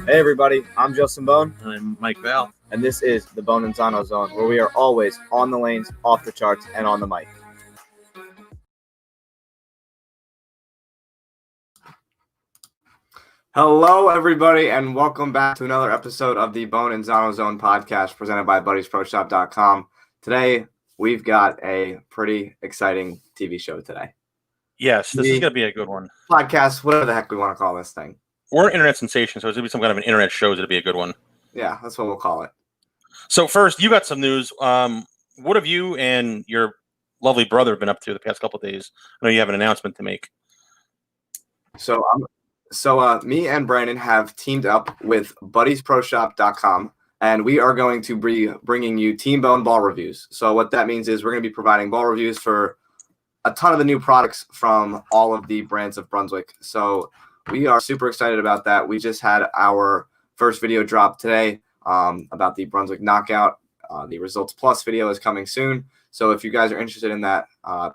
Hey everybody, I'm Justin Bohn. And I'm Mike Val. And this is the Bohn N Zano Zone, where we are always on the lanes, off the charts, and on the mic. Hello everybody, and welcome back to another episode of the Bohn N Zano Zone podcast presented by BuddiesProShop.com. Today, we've got a pretty exciting TV show today. Yes, this is going to be a good one. Podcast, whatever the heck we want to call this thing. We're an internet sensation, so it's going to be some kind of an internet show. It'll be a good one. Yeah, that's what we'll call it. So first, you got some news. What have you and your lovely brother been up to the past couple of days? I know you have an announcement to make. So me and Brandon have teamed up with BuddiesProShop.com, and we are going to be bringing you Team Bone ball reviews. So what that means is we're going to be providing ball reviews for a ton of the new products from all of the brands of Brunswick. So we are super excited about that. We just had our first video drop today about the Brunswick Knockout. The Results Plus video is coming soon. So if you guys are interested in that,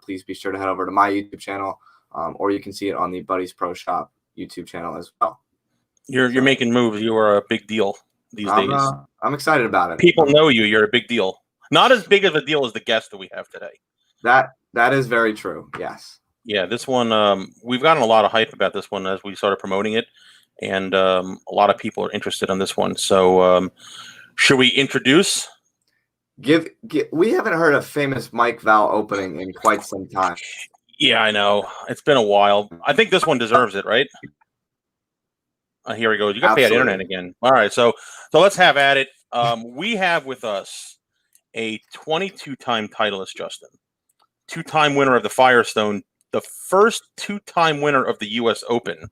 please be sure to head over to my YouTube channel, or you can see it on the Buddies Pro Shop YouTube channel as well. You're making moves. You are a big deal these days. I'm excited about it. People know you. You're a big deal. Not as big of a deal as the guest that we have today. That is very true. Yes. Yeah, this one, we've gotten a lot of hype about this one as we started promoting it, and a lot of people are interested in this one. So should we introduce? We haven't heard a famous Mike Val opening in quite some time. Yeah, I know. It's been a while. I think this one deserves it, right? Here we go. You got bad internet again. All right, so let's have at it. We have with us a 22-time titleist, Justin. 2-time winner of the Firestone, the first 2-time winner of the U.S. Open,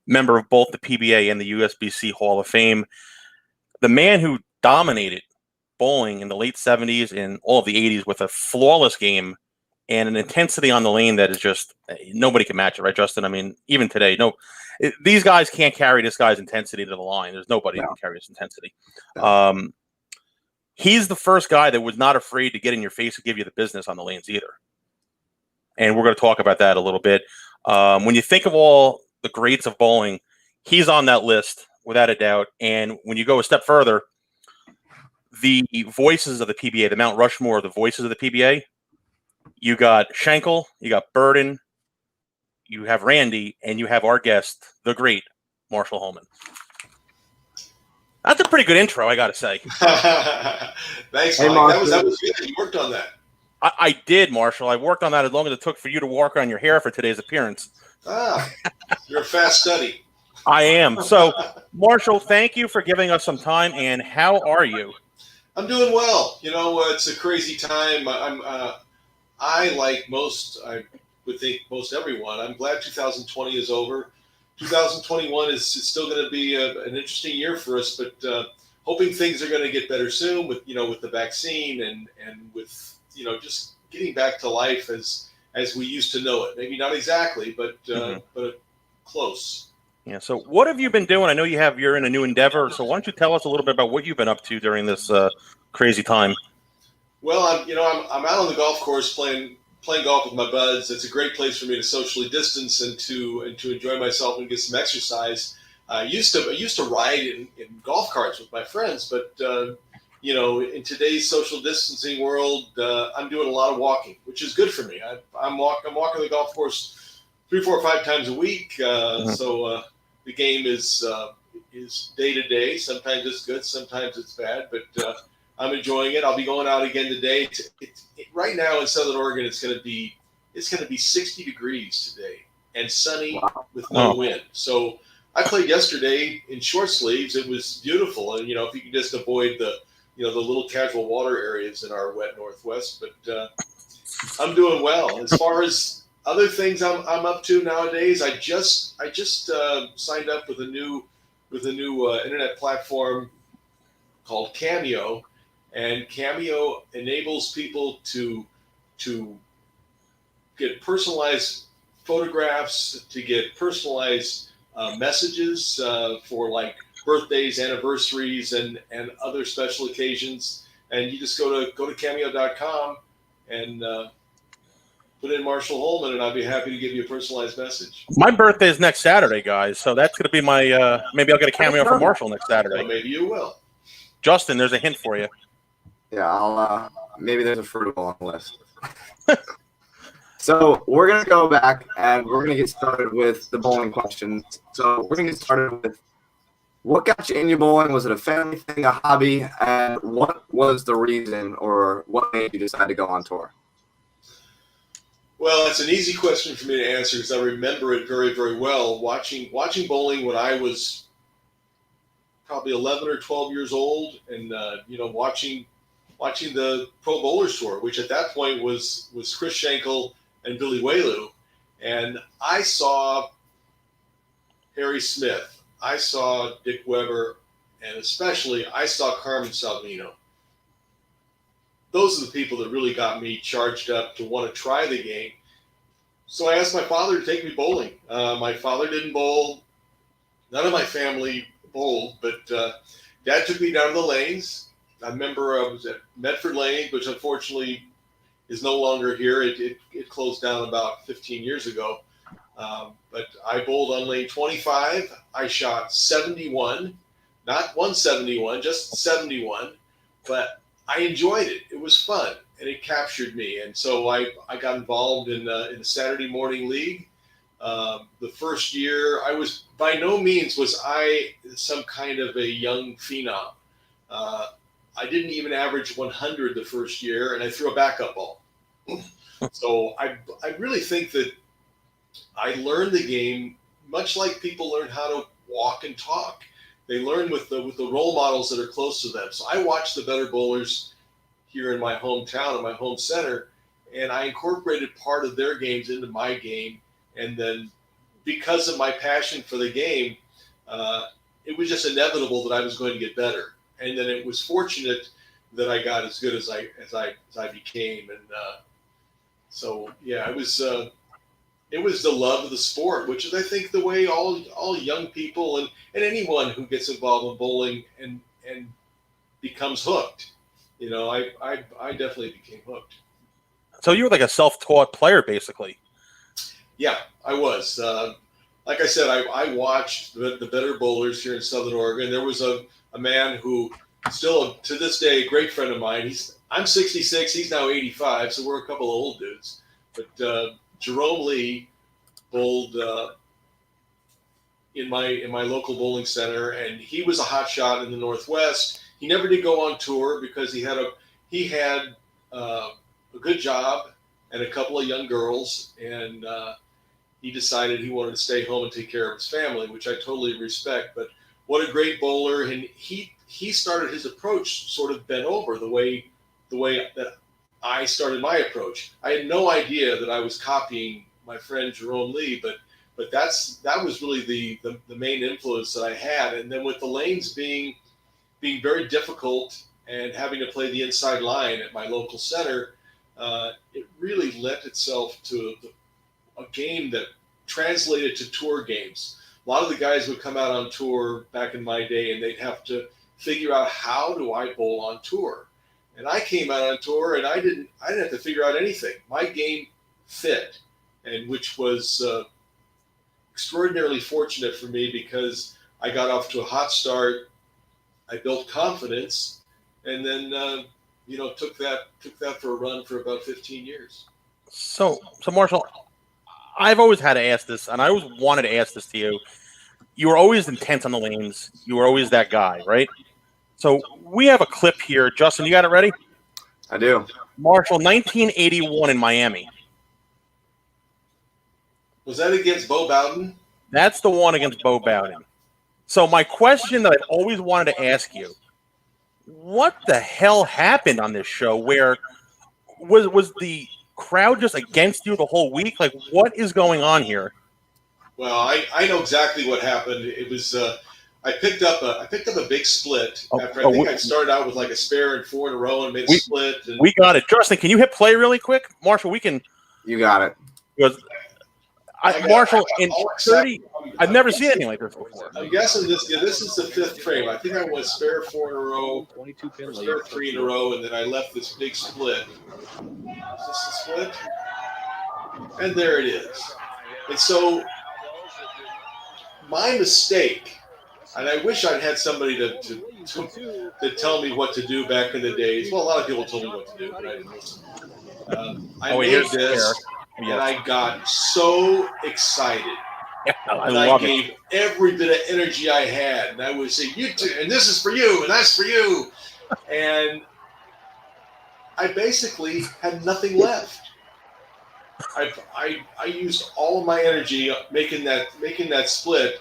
member of both the PBA and the USBC Hall of Fame, the man who dominated bowling in the late 70s and all of the 80s with a flawless game and an intensity on the lane that is just nobody can match it, right, Justin? I mean, even today, these guys can't carry this guy's intensity to the line. There's nobody who can carry his intensity. He's the first guy that was not afraid to get in your face and give you the business on the lanes either. And we're going to talk about that a little bit. When you think of all the greats of bowling, he's on that list without a doubt. And when you go a step further, the voices of the PBA, the Mount Rushmore of the voices of the PBA, you got Schenkel, you got Burden, you have Randy, and you have our guest, the great Marshall Holman. That's a pretty good intro, I got to say. Thanks, Mike. That was good. You worked on that. I did, Marshall. I worked on that as long as it took for you to work on your hair for today's appearance. You're a fast study. I am. So, Marshall, thank you for giving us some time. And how are you? I'm doing well. It's a crazy time. I would think most everyone, I'm glad 2020 is over. 2021 is still going to be an interesting year for us, but hoping things are going to get better soon with the vaccine and with just getting back to life as we used to know it. Maybe not exactly, but close. Yeah. So what have you been doing? I know you're in a new endeavor. So why don't you tell us a little bit about what you've been up to during this crazy time? Well, I'm out on the golf course playing golf with my buds. It's a great place for me to socially distance and to enjoy myself and get some exercise. I used to ride in golf carts with my friends, but in today's social distancing world, I'm doing a lot of walking, which is good for me. I'm walking the golf course 3, 4, 5 times a week. So the game is day to day. Sometimes it's good, sometimes it's bad, but I'm enjoying it. I'll be going out again today. Right now in Southern Oregon, it's going to be 60 degrees today and sunny with no wind. So I played yesterday in short sleeves. It was beautiful, and if you can just avoid the little casual water areas in our wet Northwest. But I'm doing well. As far as other things I'm up to nowadays, I just signed up with a new internet platform called Cameo, and Cameo enables people to get personalized photographs, to get personalized messages for like birthdays, anniversaries, and other special occasions. And you just go to cameo.com and put in Marshall Holman, and I'll be happy to give you a personalized message. My birthday is next Saturday, guys, so that's going to be my maybe I'll get a cameo from Marshall next Saturday. Well, maybe you will. Justin, there's a hint for you. Yeah, I'll maybe there's a fruit on the list. So we're going to go back, and we're going to get started with the bowling questions. So we're going to get started with, what got you into bowling? Was it a family thing, a hobby? And what was the reason, or what made you decide to go on tour? Well, it's an easy question for me to answer because I remember it very, very well. Watching bowling when I was probably 11 or 12 years old, and watching the Pro Bowlers Tour, which at that point was Chris Schenkel and Billy Whaleu, and I saw Harry Smith, I saw Dick Weber, and especially I saw Carmen Salvino. Those are the people that really got me charged up to want to try the game. So I asked my father to take me bowling. My father didn't bowl. None of my family bowled, but Dad took me down to the lanes. I remember I was at Medford Lane, which unfortunately is no longer here. It closed down about 15 years ago. But I bowled on lane 25. I shot 71, not 171, just 71. But I enjoyed it. It was fun, and it captured me. And so I got involved in the Saturday morning league. The first year, by no means was I some kind of a young phenom. I didn't even average 100 the first year, and I threw a backup ball. So I really think that I learned the game much like people learn how to walk and talk. They learn with the role models that are close to them. So I watched the better bowlers here in my hometown, in my home center, and I incorporated part of their games into my game. And then because of my passion for the game, it was just inevitable that I was going to get better. And then it was fortunate that I got as good as I became. And so yeah, it was the love of the sport, which is I think the way all young people and anyone who gets involved in bowling and becomes hooked. I definitely became hooked. So you were like a self-taught player, basically. Yeah, I was. Like I said, I watched the better bowlers here in Southern Oregon. There was a man who still, to this day, a great friend of mine. I'm 66. He's now 85, so we're a couple of old dudes. But Jerome Lee bowled in my local bowling center, and he was a hot shot in the Northwest. He never did go on tour because he had a good job and a couple of young girls, and he decided he wanted to stay home and take care of his family, which I totally respect. But what a great bowler, and he started his approach sort of bent over the way that I started my approach. I had no idea that I was copying my friend Jerome Lee, but that was really the main influence that I had. And then with the lanes being very difficult and having to play the inside line at my local center, it really lent itself to a game that translated to tour games. A lot of the guys would come out on tour back in my day, and they'd have to figure out, how do I bowl on tour? And I came out on tour, and I didn't have to figure out anything. My game fit, and which was extraordinarily fortunate for me because I got off to a hot start. I built confidence, and then took that for a run for about 15 years. So Marshall, I've always had to ask this, and I always wanted to ask this to you. you were always intense on the lanes. You were always that guy, right? So we have a clip here. Justin, you got it ready? I do. Marshall, 1981 in Miami. Was that against Bo Bowden? That's the one against Bo Bowden. So my question that I've always wanted to ask you, what the hell happened on this show? Where was the crowd just against you the whole week? Like, what is going on here? Well, I know exactly what happened. It was I picked up a big split after I think I started out with like a spare and 4 in a row and made a split. And we got it. Justin, can you hit play really quick? Marshall, we can. You got it. Because Marshall, in 30, I've never seen anything like this before. I'm guessing this is the 5th frame. I think I went spare 4 in a row, spare 3 in a row, and then I left this big split. Is this the split? And there it is. And so my mistake, and I wish I'd had somebody to tell me what to do back in the days. Well, a lot of people told me what to do, but I didn't. I made this, and I got so excited. Yeah, I gave every bit of energy I had, and I would say, "You too, and this is for you, and that's for you," and I basically had nothing left. I used all of my energy making that split,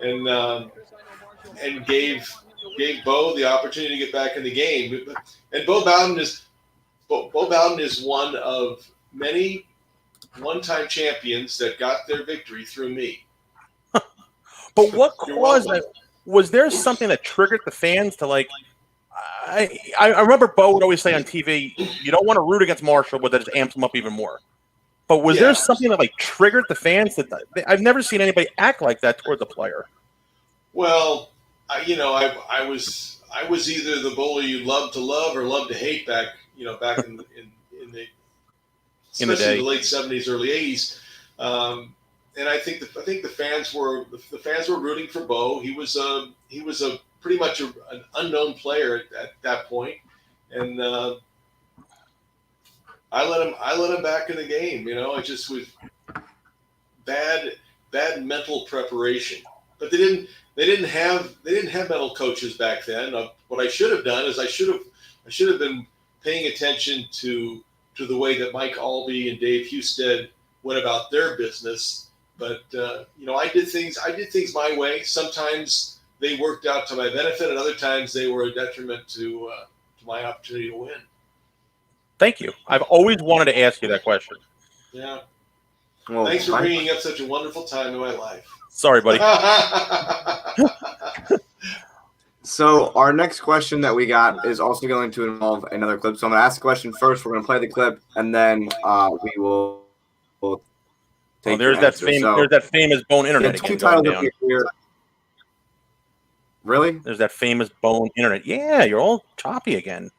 and gave Bo the opportunity to get back in the game. And Bo Bowden is one of many one-time champions that got their victory through me. But what caused that? Was there something that triggered the fans to like? I remember Bo would always say on TV, "You don't want to root against Marshall, but that just amps him up even more." But was there something that like triggered the fans that I've never seen anybody act like that toward the player? Well, I was either the bowler you love to love or love to hate back in the especially day. The late '70s, early '80s, and I think the fans were rooting for Bo. He was a pretty much an unknown player at that point, and I let him back in the game. It just was bad mental preparation. But they didn't have mental coaches back then. What I should have done is I should have been paying attention to the way that Mike Albee and Dave Husted went about their business. But I did things my way. Sometimes they worked out to my benefit, and other times they were a detriment to my opportunity to win. Thank you. I've always wanted to ask you that question. Yeah. Well, thanks for bringing up such a wonderful time in my life. Sorry, buddy. So our next question that we got is also going to involve another clip. So I'm going to ask the question first. We're going to play the clip, and then we will take there's that famous Bohn internet again going down. Really? There's that famous Bohn internet. Yeah, you're all choppy again.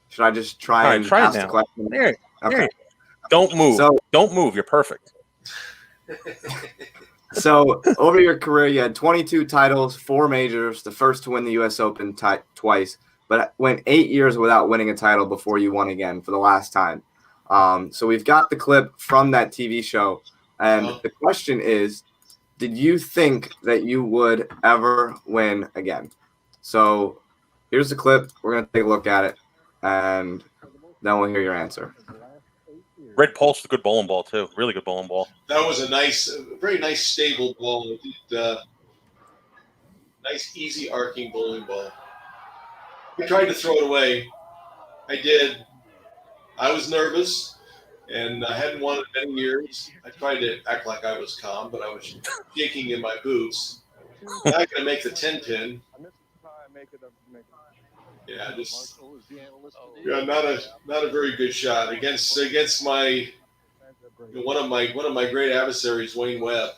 Should I just try and ask the question? There. Okay. There. Don't move. Don't move. You're perfect. So over your career, you had 22 titles, 4 majors, the first to win the U.S. Open twice, but went 8 years without winning a title before you won again for the last time. So we've got the clip from that TV show, and the question is, did you think that you would ever win again? So here's the clip. We're going to take a look at it, and then we'll hear your answer. Red Pulse is a good bowling ball, too. Really good bowling ball. That was a very nice, stable ball. Nice, easy arcing bowling ball. I tried to throw it away. I did. I was nervous, and I hadn't won in many years. I tried to act like I was calm, but I was shaking in my boots. I'm not going to make the 10-pin. Yeah, not a very good shot against my one of my great adversaries, Wayne Webb,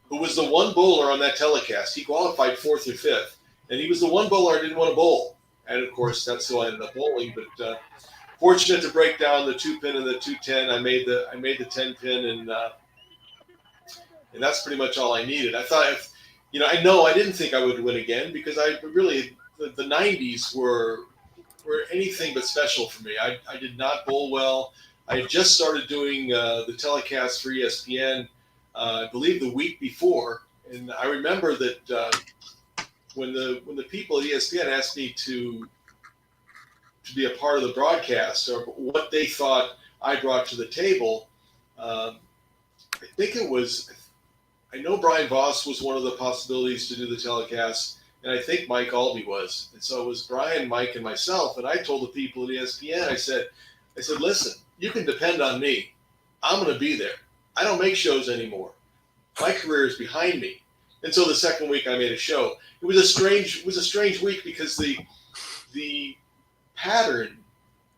who was the one bowler on that telecast. He qualified 4th or 5th, and he was the one bowler I didn't want to bowl. And of course, that's who I ended up bowling. But fortunate to break down the 2-pin and the 210. I made the 10-pin, and that's pretty much all I needed. I thought, I didn't think I would win again because I really. The 90s were anything but special for me. I did not bowl well. I had just started doing the telecast for ESPN, I believe the week before, And I remember that when the people at ESPN asked me to be a part of the broadcast or what they thought I brought to the table, I think it was. I know Brian Voss was one of the possibilities to do the telecast, and I think Mike Albee was. And so it was Brian, Mike, and myself. And I told the people at ESPN, I said, listen, you can depend on me. I'm going to be there. I don't make shows anymore. My career is behind me. And so the second week I made a show. It was a strange week because the pattern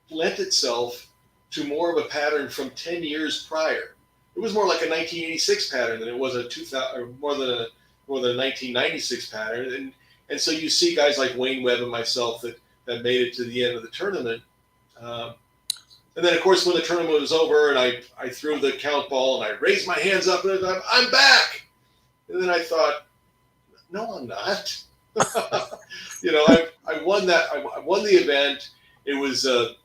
lent itself to more of a pattern from 10 years prior. It was more like a 1986 pattern than it was a 2000, or more than a 1996 pattern. And so you see guys like Wayne Webb and myself that made it to the end of the tournament. And then, of course, when the tournament was over and I threw the count ball and I raised my hands up and I'm back. And then I thought, no, I'm not. I won that. I won the event. It was a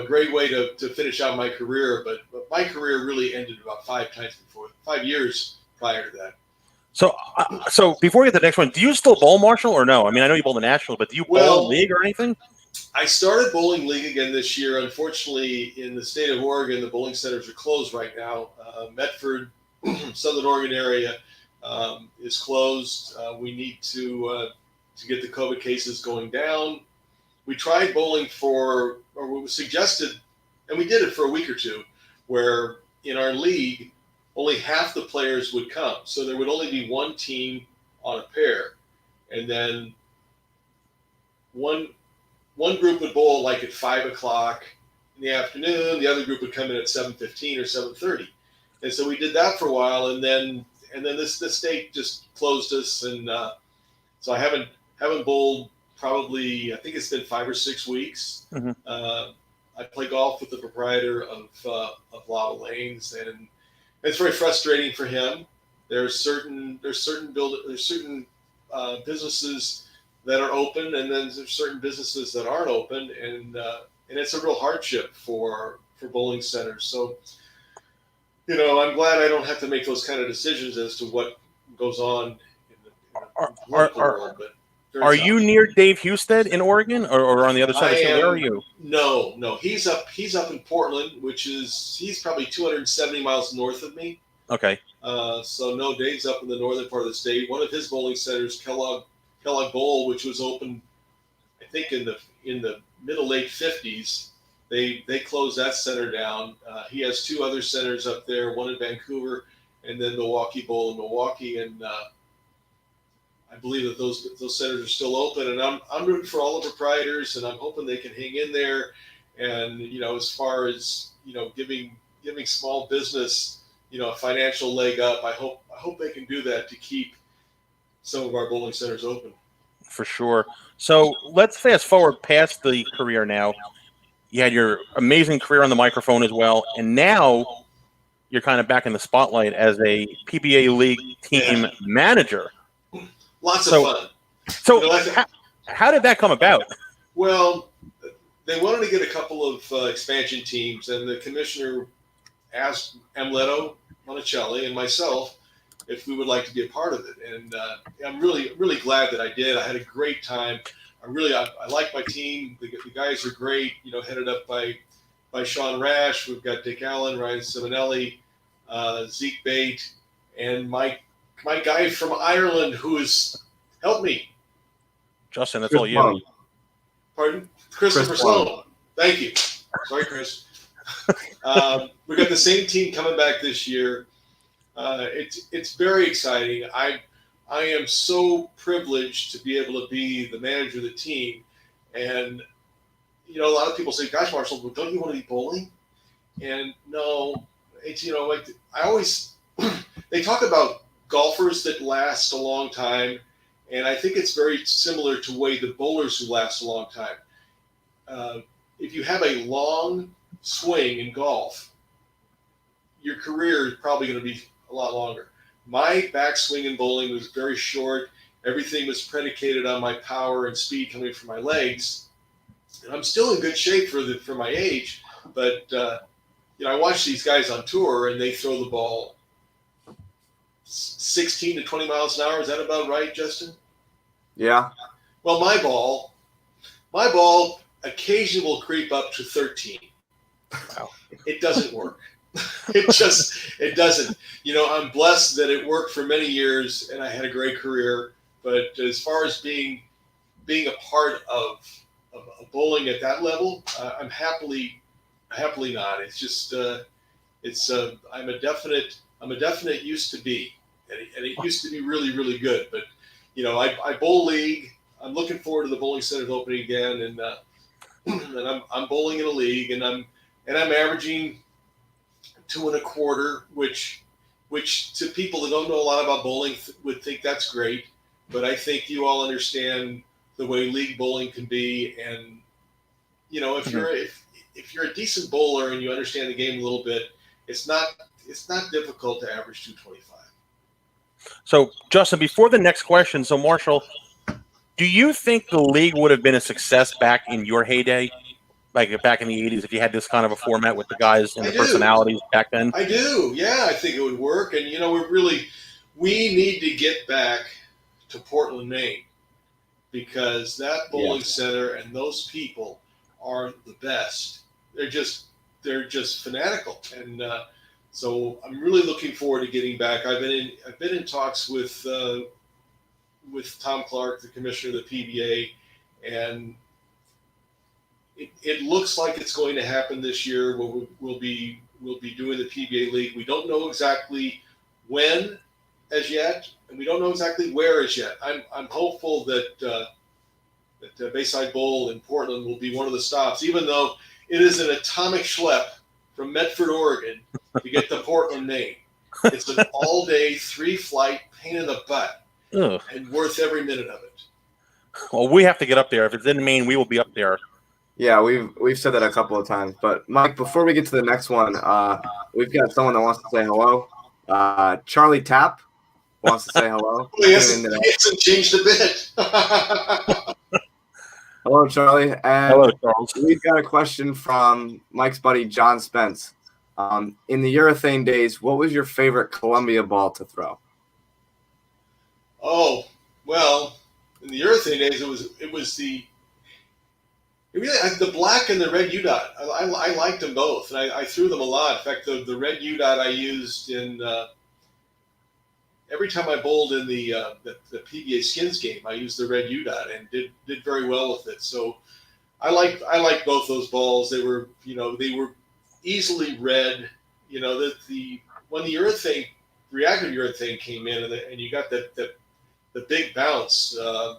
great way to finish out my career, but my career really ended about 5 years prior to that. So before we get to the next one, do you still bowl, Marshall, or no? I mean, I know you bowl the National, but do you bowl league or anything? I started bowling league again this year. Unfortunately, in the state of Oregon, the bowling centers are closed right now. Medford, Southern Oregon area is closed. We need to get the COVID cases going down. We tried bowling or it was suggested, and we did it for a week or two, where in our league, only half the players would come. So there would only be one team on a pair. And then one group would bowl like at 5 o'clock in the afternoon. The other group would come in at 7:15 or 7:30. And so we did that for a while. And then the state just closed us. And so I haven't bowled probably, I think it's been 5 or 6 weeks. Mm-hmm. I play golf with the proprietor of Lava Lanes, and it's very frustrating for him. There's certain businesses that are open, and then there's certain businesses that aren't open, and it's a real hardship for bowling centers. So, I'm glad I don't have to make those kind of decisions as to what goes on in the political world. But are you near Dave Husted in Oregon, or on the other side of the state? Where are you? No. He's up in Portland, he's probably 270 miles north of me. Okay. So no, Dave's up in the northern part of the state. One of his bowling centers, Kellogg Bowl, which was open, I think in the middle late 50s, they closed that center down. He has 2 other centers up there, one in Vancouver, and then Milwaukee Bowl in Milwaukee, and I believe that those centers are still open. And I'm rooting for all the proprietors, and I'm hoping they can hang in there. And as far as giving small business a financial leg up, I hope they can do that to keep some of our bowling centers open. For sure. So let's fast forward past the career now. You had your amazing career on the microphone as well, and now you're kind of back in the spotlight as a PGA League team manager. Lots of fun. So how did that come about? Well, they wanted to get a couple of expansion teams, and the commissioner asked Amleto, Monticelli, and myself if we would like to be a part of it. And I'm really, really glad that I did. I had a great time. I like my team. The guys are great, headed up by Sean Rash. We've got Dick Allen, Ryan Simonelli, Zeke Bate, and my guy from Ireland who has helped me. Justin, that's all you. Pardon? Christopher Sloan. Thank you. Sorry, Chris. We've got the same team coming back this year. It's very exciting. I am so privileged to be able to be the manager of the team. And, a lot of people say, gosh, Marshall, don't you want to be bowling? And no, it's, they talk about golfers that last a long time. And I think it's very similar to the bowlers who last a long time. If you have a long swing in golf, your career is probably going to be a lot longer. My backswing in bowling was very short. Everything was predicated on my power and speed coming from my legs. And I'm still in good shape for my age, but I watch these guys on tour and they throw the ball 16 to 20 miles an hour. Is that about right, Justin? Yeah. Well, my ball occasionally will creep up to 13. Wow. It doesn't work. It doesn't. I'm blessed that it worked for many years and I had a great career. But as far as being a part of bowling at that level, I'm happily not. It's just I'm a definite used to be, and it used to be really, really good. But I bowl league. I'm looking forward to the bowling centers opening again, and I'm bowling in a league, and I'm averaging 2.25, which to people that don't know a lot about bowling would think that's great. But I think you all understand the way league bowling can be, and if you're a decent bowler and you understand the game a little bit, it's not difficult to average 225. So, Justin, before the next question, so Marshall, do you think the league would have been a success back in your heyday, like back in the 80s, if you had this kind of a format with the guys and the personalities back then? I do. Yeah, I think it would work. And, we need to get back to Portland, Maine, because that bowling center and those people are the best. They're just fanatical. And so I'm really looking forward to getting back. I've been in talks with Tom Clark, the commissioner of the PBA, and it looks like it's going to happen this year. We'll be doing the PBA League. We don't know exactly when as yet, and we don't know exactly where as yet. I'm hopeful that Bayside Bowl in Portland will be one of the stops, even though it is an atomic schlep from Medford, Oregon, to get to Portland, Maine. It's an all-day 3-flight pain in the butt, and worth every minute of it. Well, we have to get up there. If it's in Maine, we will be up there. Yeah, we've said that a couple of times. But Mike, before we get to the next one, we've got someone that wants to say hello. Charlie Tapp wants to say hello. He hasn't changed a bit. Hello, Charlie. And hello, Charles. We've got a question from Mike's buddy John Spence. In the urethane days, what was your favorite Columbia ball to throw? Oh, well, in the urethane days, it was the black and the red U-dot. I liked them both, and I threw them a lot. In fact, the red U-dot I used in every time I bowled in the PBA Skins game. I used the red U-dot and did very well with it. So I liked both those balls. They were easily read. When the reactive urethane came in and you got the big bounce. I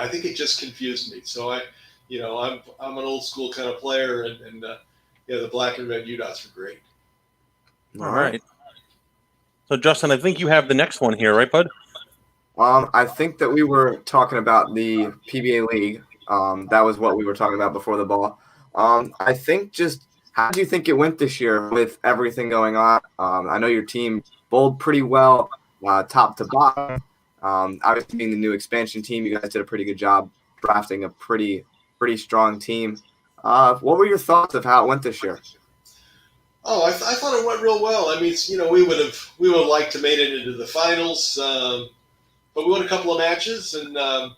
think it just confused me. So I'm an old school kind of player, and the black and red U-dots were great. All right. So Justin, I think you have the next one here, right, bud? I think that we were talking about the PBA League. That was what we were talking about before the ball. I think how do you think it went this year with everything going on? I know your team bowled pretty well, top to bottom. Obviously, being the new expansion team, you guys did a pretty good job drafting a pretty strong team. What were your thoughts of how it went this year? Oh, I thought it went real well. I mean, we would have liked to made it into the finals, but we won a couple of matches, and my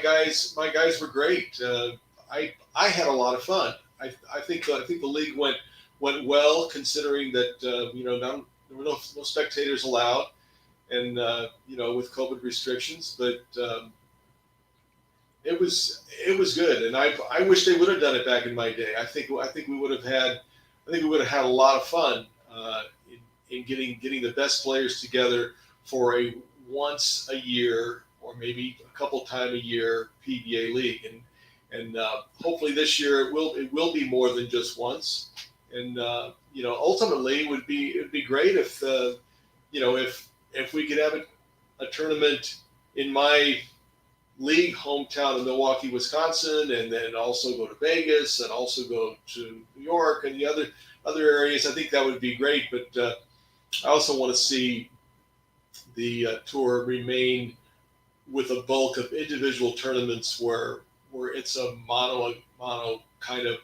guys were great. I had a lot of fun. I think the league went well, considering that there were no spectators allowed, and with COVID restrictions, but it was good, and I wish they would have done it back in my day. I think we would have had a lot of fun in getting the best players together for a once a year or maybe a couple time a year PBA league, and hopefully this year it will be more than just once, and ultimately it would be great if if we could have a tournament in my league hometown of Milwaukee, Wisconsin, and then also go to Vegas and also go to New York and the other areas. I think that would be great, but I also want to see the tour remain with a bulk of individual tournaments where it's a mono kind of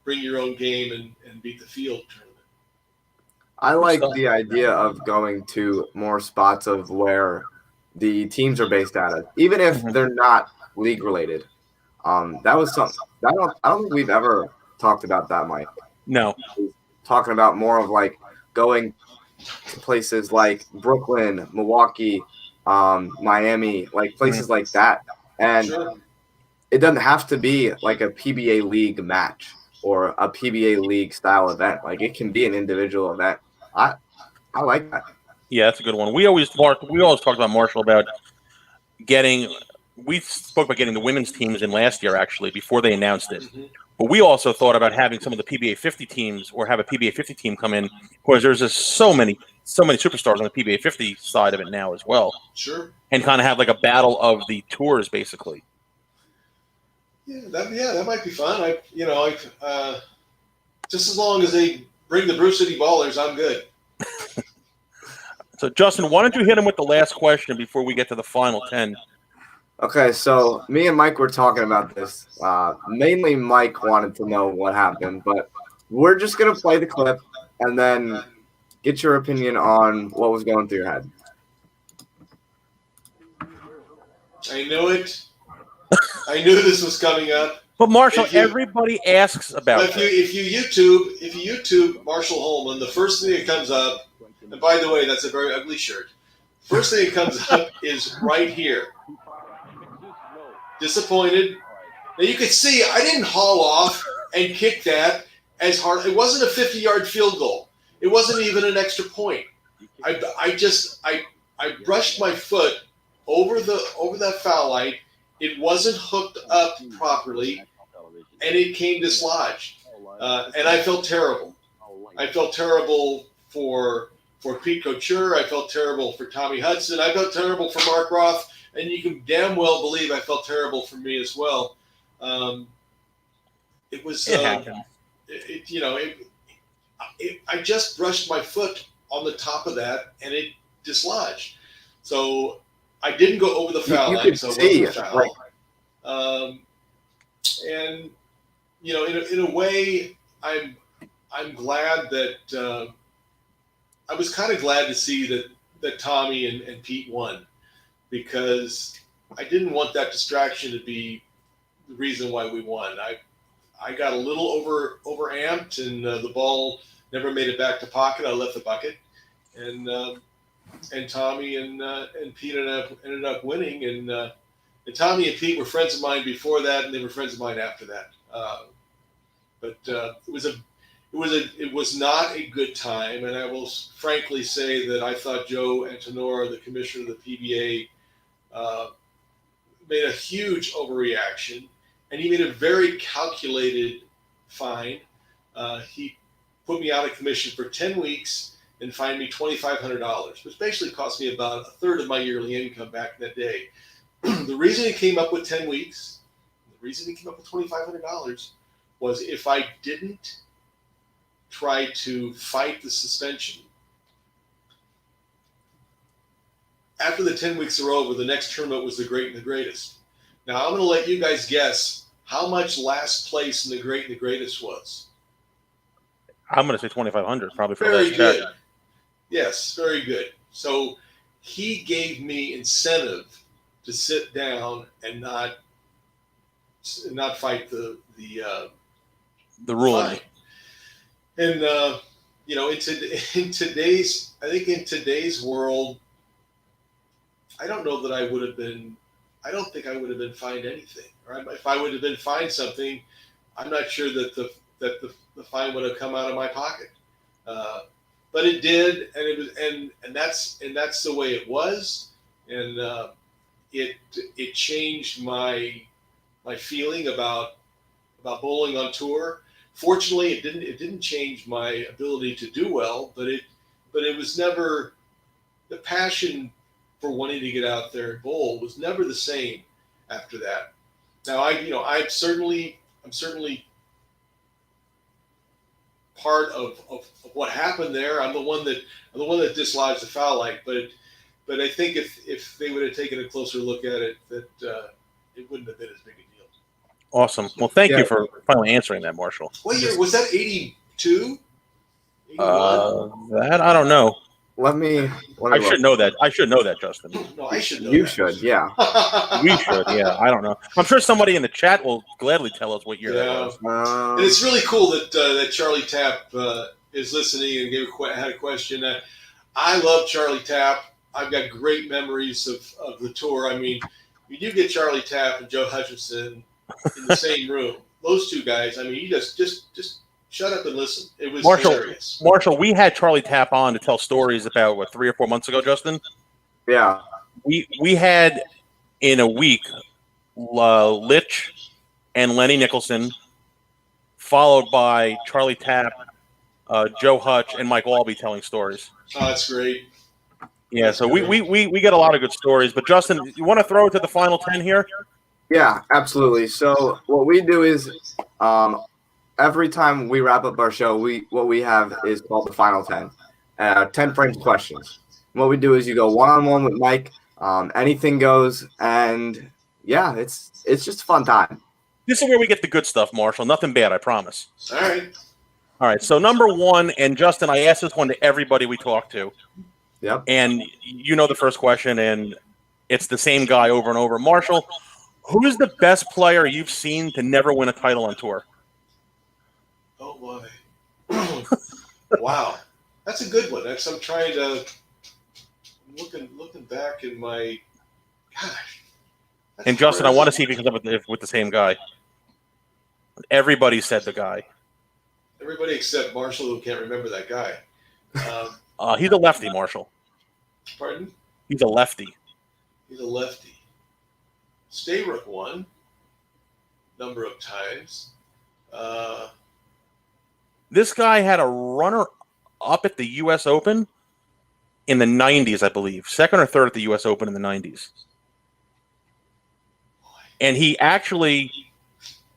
bring your own game and beat the field tournament. I like the idea of going to more spots of where the teams are based out of, even if they're not league related. That was something I don't think we've ever talked about that, Mike. No. Talking about more of like going to places like Brooklyn, Milwaukee, Miami, like places like that. And it doesn't have to be like a PBA League match or a PBA League style event. Like it can be an individual event. I like that. Yeah, that's a good one. We always talked about Marshall about getting. We spoke about getting the women's teams in last year, actually, before they announced it. But we also thought about having some of the PBA 50 teams, or have a PBA 50 team come in, because there's just so many superstars on the PBA 50 side of it now as well. Sure. And kind of have like a battle of the tours, basically. Yeah, that might be fun. Just as long as they bring the Brew City Ballers, I'm good. So, Justin, why don't you hit him with the last question before we get to the final 10? Okay, so me and Mike were talking about this. Mainly Mike wanted to know what happened, but we're just going to play the clip and then get your opinion on what was going through your head. I knew it. I knew this was coming up. But Marshall, everybody asks about it. If you YouTube Marshall Holman, the first thing that comes up, and by the way, that's a very ugly shirt. First thing that comes up is right here. Disappointed. Now you can see I didn't haul off and kick that as hard. It wasn't a 50-yard field goal. It wasn't even an extra point. I brushed my foot over that foul line. It wasn't hooked up properly, and it came dislodged. And I felt terrible. I felt terrible for Pete Couture. I felt terrible for Tommy Hudson. I felt terrible for Mark Roth. And you can damn well believe I felt terrible for me as well. It was, I just brushed my foot on the top of that, and it dislodged. So I didn't go over the foul line, so it wasn't a foul. Right. And in a way, I'm glad that I was kind of glad to see that Tommy and Pete won, because I didn't want that distraction to be the reason why we won. I got a little over amped, and the ball never made it back to pocket. I left the bucket, and Tommy and Pete ended up winning. And Tommy and Pete were friends of mine before that, and they were friends of mine after that. But it was not a good time, and I will frankly say that I thought Joe Antonora, the commissioner of the PBA, made a huge overreaction, and he made a very calculated fine. He put me out of commission for 10 weeks and fined me $2,500, which basically cost me about a third of my yearly income back in that day. The reason he came up with 10 weeks, the reason he came up with $2,500 was if I didn't try to fight the suspension, after the 10 weeks are over, the next tournament was the Great and the Greatest. Now, I'm going to let you guys guess how much last place in the Great and the Greatest was. I'm going to say 2,500, probably for very last good. Check. Yes, very good. So he gave me incentive to sit down and not fight the ruling. And in today's world, I don't know that I would have been. I don't think I would have been fined anything. Right? If I would have been fined something, I'm not sure that the fine would have come out of my pocket. But it did, and it was, and that's the way it was, and it changed my feeling about bowling on tour. Fortunately, it didn't change my ability to do well, but it was never, the passion for wanting to get out there and bowl was never the same after that. Now I'm certainly part of what happened there. I'm the one that dislodged the foul line, but I think if they would have taken a closer look at it, that it wouldn't have been as big a deal. Awesome. Well, thank you for finally answering that, Marshall. What year was that? 82? That I don't know. Let me I look. should know that. I should know that, Justin. No, I should know You that. should, yeah. We should, yeah. I don't know. I'm sure somebody in the chat will gladly tell us what year that was. And it's really cool that that Charlie Tapp is listening and had a question. I love Charlie Tapp. I've got great memories of the tour. I mean, you do get Charlie Tapp and Joe Hutchinson in the same room. Those two guys, I mean, you just shut up and listen. It was hilarious. Marshall, we had Charlie Tapp on to tell stories about, 3 or 4 months ago, Justin? Yeah. We had, in a week, Litch and Lenny Nicholson, followed by Charlie Tapp, Joe Hutch, and Mike Walby telling stories. Oh, that's great. Yeah, so we get a lot of good stories. But, Justin, you want to throw it to the final 10 here? Yeah, absolutely. So what we do is every time we wrap up our show, what we have is called the final 10. 10 frames questions. What we do is you go one-on-one with Mike. Anything goes, and yeah, it's just a fun time. This is where we get the good stuff, Marshall. Nothing bad, I promise. All right. All right, so number one, and Justin, I asked this one to everybody we talk to. Yep. And you know the first question, and it's the same guy over and over. Marshall, who is the best player you've seen to never win a title on tour? Oh, boy. Wow. That's a good one. I'm trying to looking back in my gosh. And Justin, I want to see if he comes up with the same guy. Everybody said the guy. Everybody except Marshall, who can't remember that guy. He's a lefty, Marshall. Pardon? He's a lefty. He's a lefty. Stayrook won number of times. This guy had a runner-up at the U.S. Open in the 90s, I believe. Second or third at the U.S. Open in the 90s. And he actually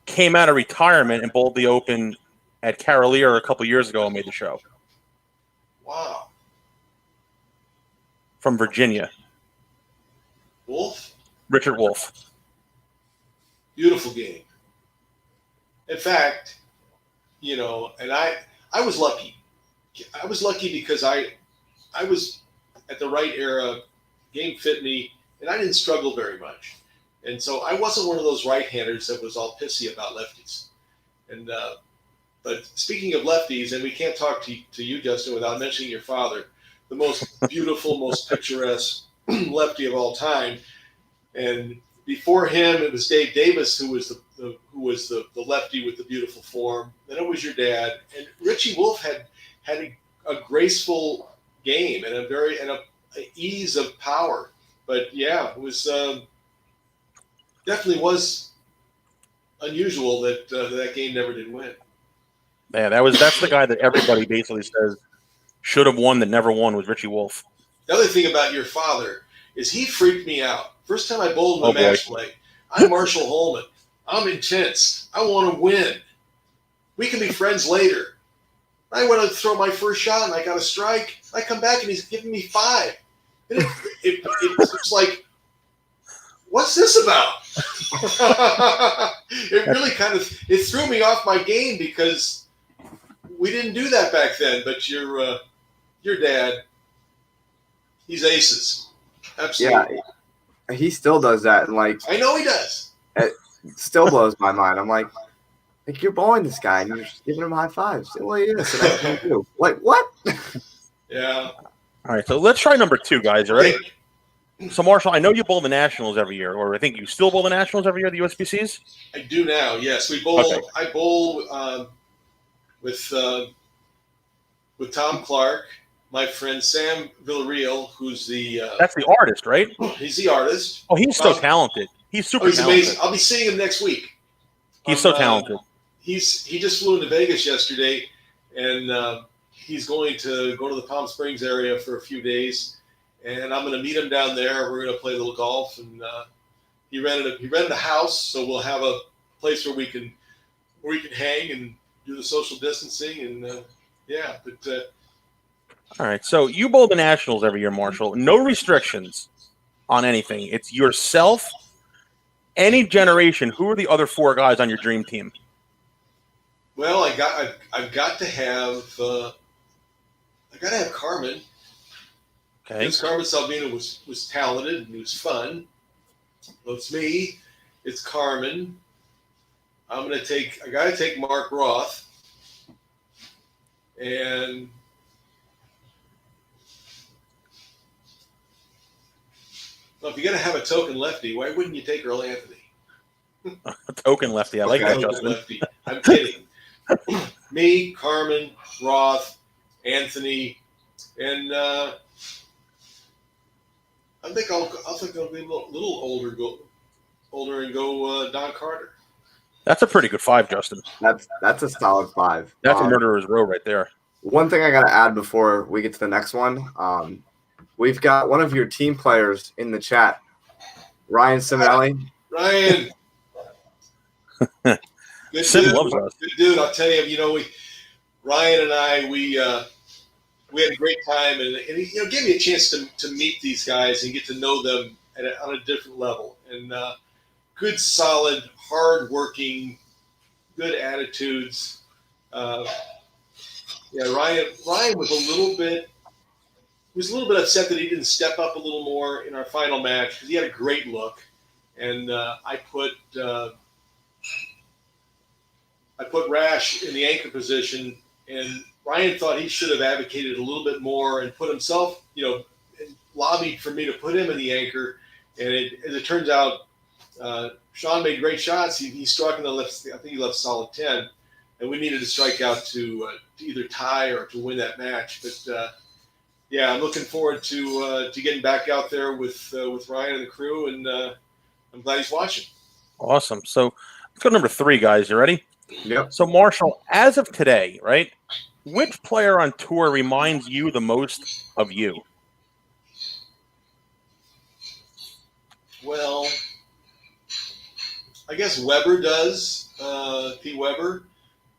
came out of retirement and bowled the Open at Carolier a couple years ago and made the show. Wow. From Virginia. Wolf? Richard Wolf. Beautiful game. In fact, and I was lucky. I was lucky because I was at the right era, game fit me, and I didn't struggle very much. And so I wasn't one of those right-handers that was all pissy about lefties. And but speaking of lefties, and we can't talk to you, Justin, without mentioning your father, the most beautiful, most picturesque lefty of all time. And before him, it was Dave Davis, who was the lefty with the beautiful form. Then it was your dad, and Richie Wolf had a graceful game and a ease of power. But yeah, it was definitely was unusual that that game never did win. Yeah, that's the guy that everybody basically says should have won that never won was Richie Wolf. The other thing about your father is he freaked me out. First time I bowled my match play, I'm Marshall Holman. I'm intense. I want to win. We can be friends later. I went to throw my first shot and I got a strike. I come back and he's giving me 5. And it's like, what's this about? It really it threw me off my game because we didn't do that back then. But your dad, he's aces. Absolutely. Yeah, he still does that, and I know he does. It still blows my mind. I'm like you're bowling this guy and you're just giving him high fives. Say, well, yes, and I can't do. Like what? Yeah. All right, so let's try number 2, guys. You ready? So, Marshall, I know you bowl the Nationals every year, or I think you still bowl the Nationals every year, the USBCs? I do now, yes. We bowl. Okay. I bowl with Tom Clark, my friend Sam Villarreal, who's the... That's the artist, right? He's the artist. Oh, he's so talented. He's super talented. Amazing. I'll be seeing him next week. He's so talented. He just flew into Vegas yesterday, and he's going to go to the Palm Springs area for a few days. And I'm going to meet him down there. We're going to play a little golf, and he rented a house, so we'll have a place where we can hang and do the social distancing, and yeah. But all right, so you bowl the Nationals every year, Marshall. No restrictions on anything. It's yourself, any generation. Who are the other 4 guys on your dream team? Well, I've got to have I got to have Carmen. Okay. Because Carmen Salvino was talented and it was fun. Well, it's me. It's Carmen. I got to take Mark Roth. And well, if you're going to have a token lefty, why wouldn't you take Earl Anthony? A token lefty. I like that, Justin. Lefty. I'm kidding. Me, Carmen, Roth, Anthony, and I think I'll be a little older and go Don Carter. That's a pretty good 5, Justin. That's a solid 5. That's a murderer's row right there. One thing I got to add before we get to the next one, we've got one of your team players in the chat, Ryan Simonelli. Ryan. Good Sim dude. loves us. Good dude. I'll tell you, Ryan and I, we had a great time, and gave me a chance to meet these guys and get to know them on a different level. And good, solid, hard-working, good attitudes. Ryan was a little bit upset that he didn't step up a little more in our final match because he had a great look, and I put Rash in the anchor position, and Ryan thought he should have advocated a little bit more and put himself, and lobbied for me to put him in the anchor. And as it turns out, Sean made great shots. He struck in the left. I think he left solid 10, and we needed to strike out to either tie or to win that match. But I'm looking forward to getting back out there with Ryan and the crew, and I'm glad he's watching. Awesome. So let's go to number 3, guys. You ready? Yep. So Marshall, as of today, right? Which player on tour reminds you the most of you? Well, I guess Weber does, P. Weber,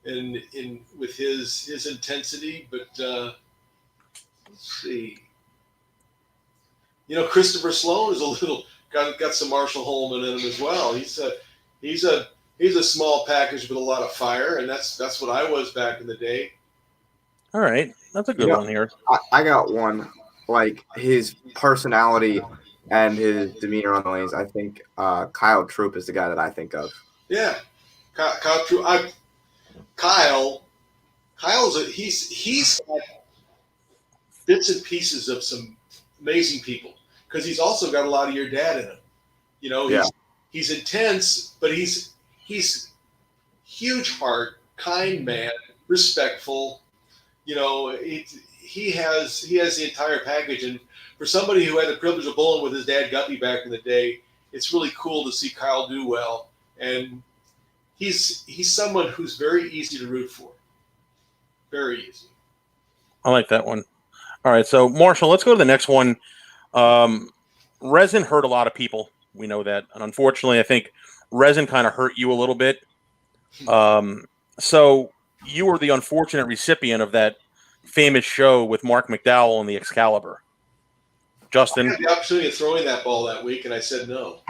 in with his intensity. But let's see. Christopher Sloan is got some Marshall Holman in him as well. He's a small package with a lot of fire, and that's what I was back in the day. All right, that's a good one here. I got one. Like his personality and his demeanor on the lanes. I think Kyle Troop is the guy that I think of. Yeah, Kyle Troop. He's got bits and pieces of some amazing people because he's also got a lot of your dad in him. He's intense, but he's huge heart, kind man, respectful. He has the entire package, and for somebody who had the privilege of bowling with his dad Guppy back in the day, it's really cool to see Kyle do well. And he's someone who's very easy to root for. Very easy. I like that one. All right, so Marshall, let's go to the next one. Resin hurt a lot of people. We know that, and unfortunately, I think Resin kind of hurt you a little bit. So you were the unfortunate recipient of that famous show with Mark McDowell and the Excalibur. Justin? I had the opportunity of throwing that ball that week, and I said no.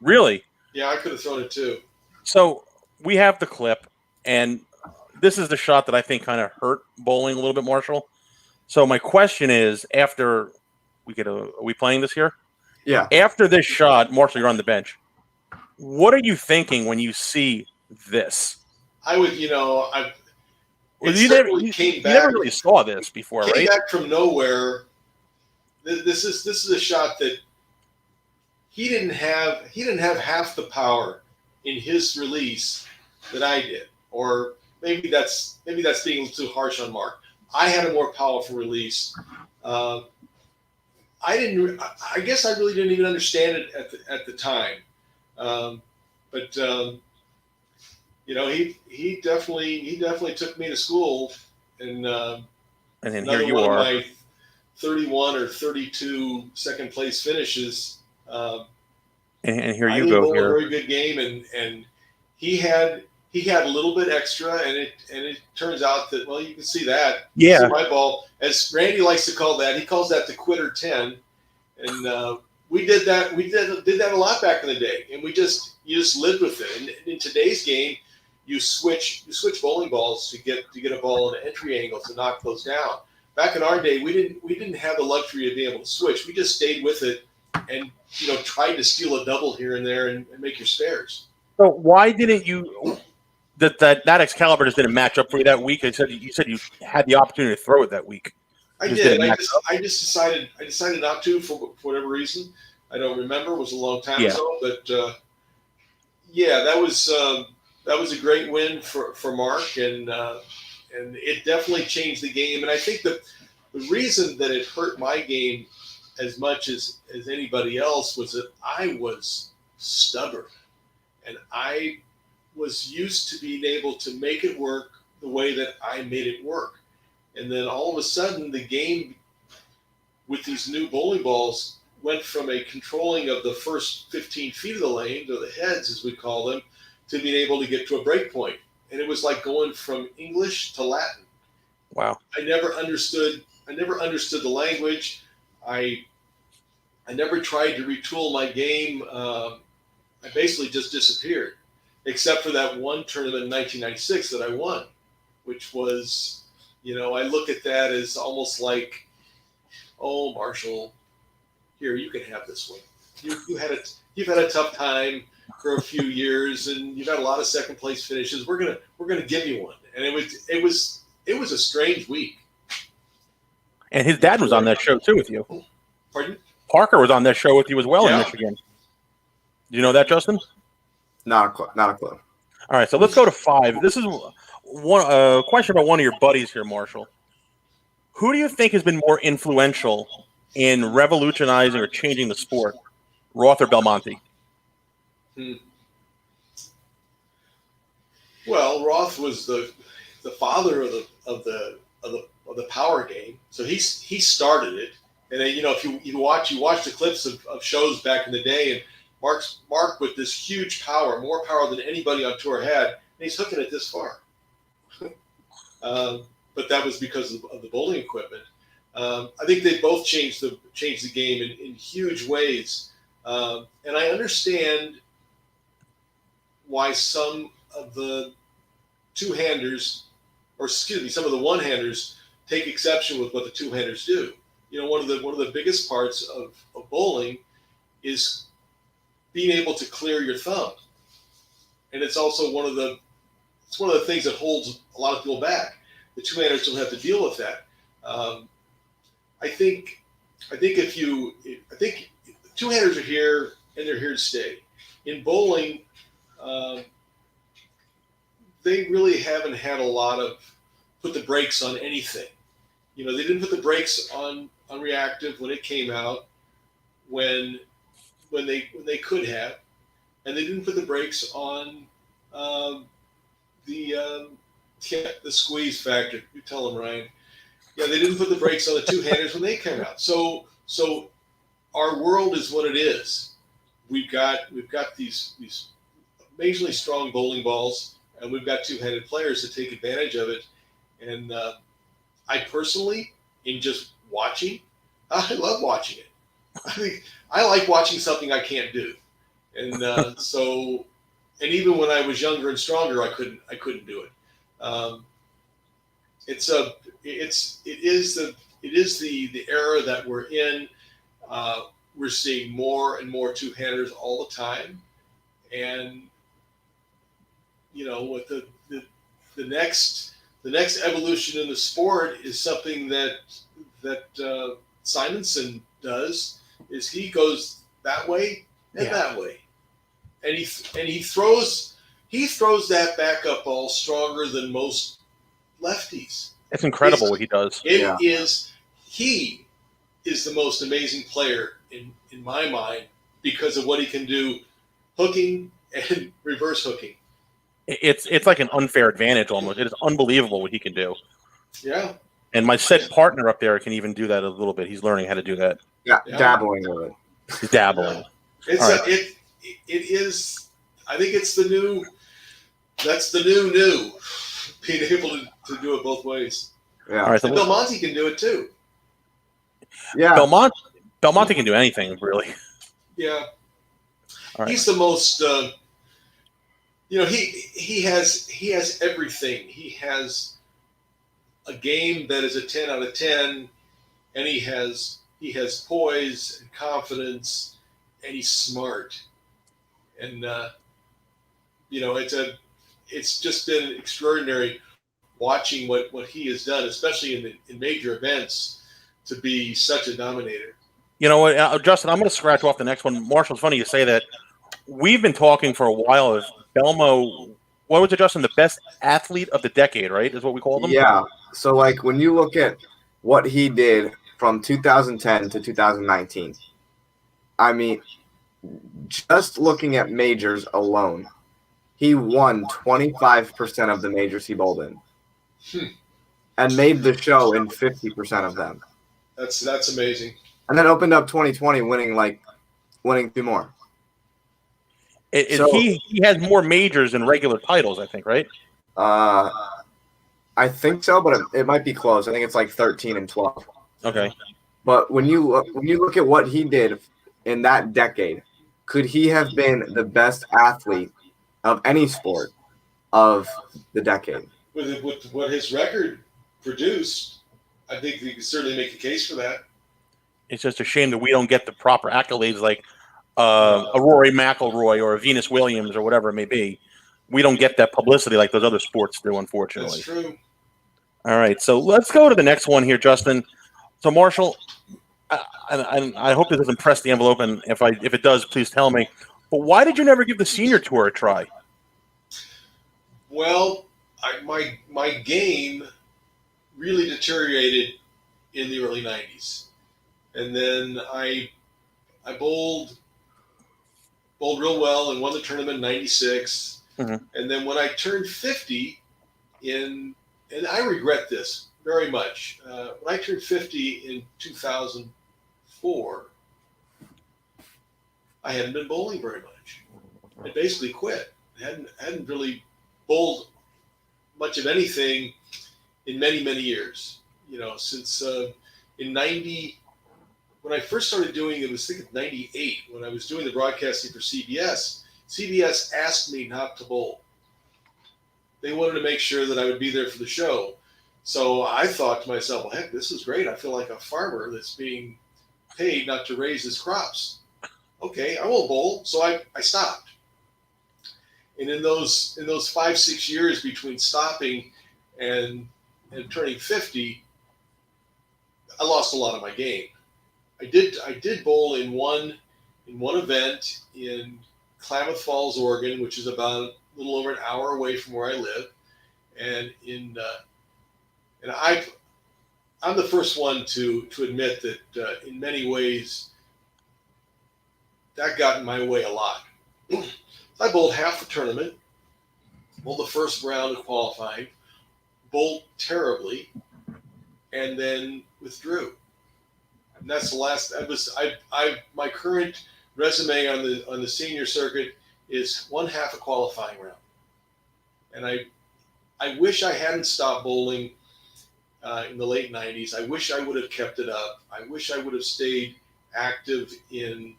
Really? Yeah, I could have thrown it too. So we have the clip, and this is the shot that I think kind of hurt bowling a little bit, Marshall. So my question is, after are we playing this here? Yeah. After this shot, Marshall, you're on the bench. What are you thinking when you see this? I would, you never really saw this before, right? Came back from nowhere. This is a shot that he didn't have half the power in his release that I did, or maybe that's being a little too harsh on Mark. I had a more powerful release. I guess I really didn't even understand it at the time, but he definitely took me to school, and then here you are. My 31 or 32 second place finishes. And here you go. A very good game, and he had a little bit extra, and it turns out that, well, you can see that. Yeah. See my ball, as Randy likes to call that, he calls that the quitter 10, and we did that. We did that a lot back in the day, and you just lived with it. And in today's game, you switch bowling balls to get a ball in an entry angle to knock those down. back in our day, we didn't have the luxury of being able to switch. We just stayed with it and tried to steal a double here and there and make your spares. So why didn't you that Excalibur just didn't match up for you that week? You said you had the opportunity to throw it that week. I did. I just decided not to for whatever reason. I don't remember. It was a long time ago, but that was a great win for Mark, and it definitely changed the game. And I think the reason that it hurt my game as much as anybody else was that I was stubborn, and I was used to being able to make it work the way that I made it work. And then all of a sudden, the game with these new bowling balls went from a controlling of the first 15 feet of the lane, or the heads as we call them, to being able to get to a break point. And it was like going from English to Latin. Wow. I never understood the language. I never tried to retool my game. I basically just disappeared, except for that one tournament in 1996 that I won, which was, I look at that as almost like, oh, Marshall, here, you can have this one. You've had a tough time for a few years, and you've had a lot of second place finishes. We're gonna give you one. And it was a strange week. And his dad was on that show too with you. Pardon? Parker was on that show with you as well in Michigan. Do you know that, Justin? Not a clue. All right, so let's go to 5. This is one question about one of your buddies here, Marshall. Who do you think has been more influential in revolutionizing or changing the sport, Roth or Belmonte? Well, Roth was the father of the power game, so he started it. And then, if you watch the clips of shows back in the day, and Mark with this huge power, more power than anybody on tour had, and he's hooking it this far. But that was because of the bowling equipment. I think they both changed the game in huge ways, and I understand why some of the two-handers, or excuse me, some of the one-handers take exception with what the two-handers do. One of the biggest parts of bowling is being able to clear your thumb, and it's also one of the things that holds a lot of people back. The two-handers don't have to deal with that. I think two-handers are here, and they're here to stay. In bowling, they really haven't had a lot of put the brakes on anything. They didn't put the brakes on reactive when it came out, when they could have, and they didn't put the brakes on the squeeze factor. You tell them, Ryan. Yeah, they didn't put the brakes on the two-handers when they came out. So our world is what it is. We've got these amazingly strong bowling balls, and we've got two-handed players that take advantage of it. And I personally, in just watching, I love watching it. I think I like watching something I can't do, and and even when I was younger and stronger, I couldn't do it. It is the era that we're in. We're seeing more and more two-handers all the time, and with the next evolution in the sport is something that Simonson does. Is he goes that way and that way, and he throws that backup ball stronger than most lefties. It's incredible what he does. He is the most amazing player in my mind because of what he can do, hooking and reverse hooking. It's like an unfair advantage almost. It is unbelievable what he can do. Yeah. And my said partner up there can even do that a little bit. He's learning how to do that. Yeah, dabbling with it. He's dabbling. It is. I think it's the new. That's the new. Being able to do it both ways. Yeah. All right, so and Belmonte can do it too. Yeah. Belmonte can do anything really. Yeah. All right. He's the most. He has everything. He has a game that is a 10 out of 10, and he has poise and confidence, and he's smart, and it's just been extraordinary watching what he has done, especially in major events, to be such a dominator. You know what, Justin? I'm going to scratch off the next one. Marshall, it's funny you say that. We've been talking for a while of Belmo. What was it, Justin? The best athlete of the decade, right? Is what we called him. Yeah. So, like, when you look at what he did from 2010 to 2019, I mean, just looking at majors alone, he won 25% of the majors he bowled in, and made the show in 50% of them. That's amazing. And then opened up 2020, winning 2 more. He has more majors than regular titles, I think, right? I think so, but it might be close. I think it's like 13 and 12. Okay. But when you look at what he did in that decade, could he have been the best athlete of any sport of the decade? With what his record produced, I think you could certainly make a case for that. It's just a shame that we don't get the proper accolades like a Rory McIlroy or a Venus Williams or whatever it may be. We don't get that publicity like those other sports do, unfortunately. That's true. All right, so let's go to the next one here, Justin. So, Marshall, I hope this doesn't press the envelope, and if it does, please tell me. But why did you never give the senior tour a try? Well, my game really deteriorated in the early 90s. And then I bowled real well and won the tournament in 96. Mm-hmm. And then when I turned 50 and I regret this very much, when I turned 50 in 2004, I hadn't been bowling very much. I basically quit. I hadn't really bowled much of anything in many, many years. Since in 90, when I first started doing it, I think of 98, when I was doing the broadcasting for CBS. CBS asked me not to bowl. They wanted to make sure that I would be there for the show. So I thought to myself, well, heck, this is great. I feel like a farmer that's being paid not to raise his crops. Okay, I won't bowl. So I stopped. And in those 5-6 years between stopping and turning 50, I lost a lot of my game. I did bowl in one event in Klamath Falls, Oregon, which is about a little over an hour away from where I live, and I'm the first one to admit that in many ways that got in my way a lot. I bowled half the tournament, bowled the first round of qualifying, bowled terribly, and then withdrew. And that's the last. My current resume on the senior circuit is 1/2 a qualifying round, and I wish I hadn't stopped bowling in the late 90s. I wish I would have kept it up. I wish I would have stayed active in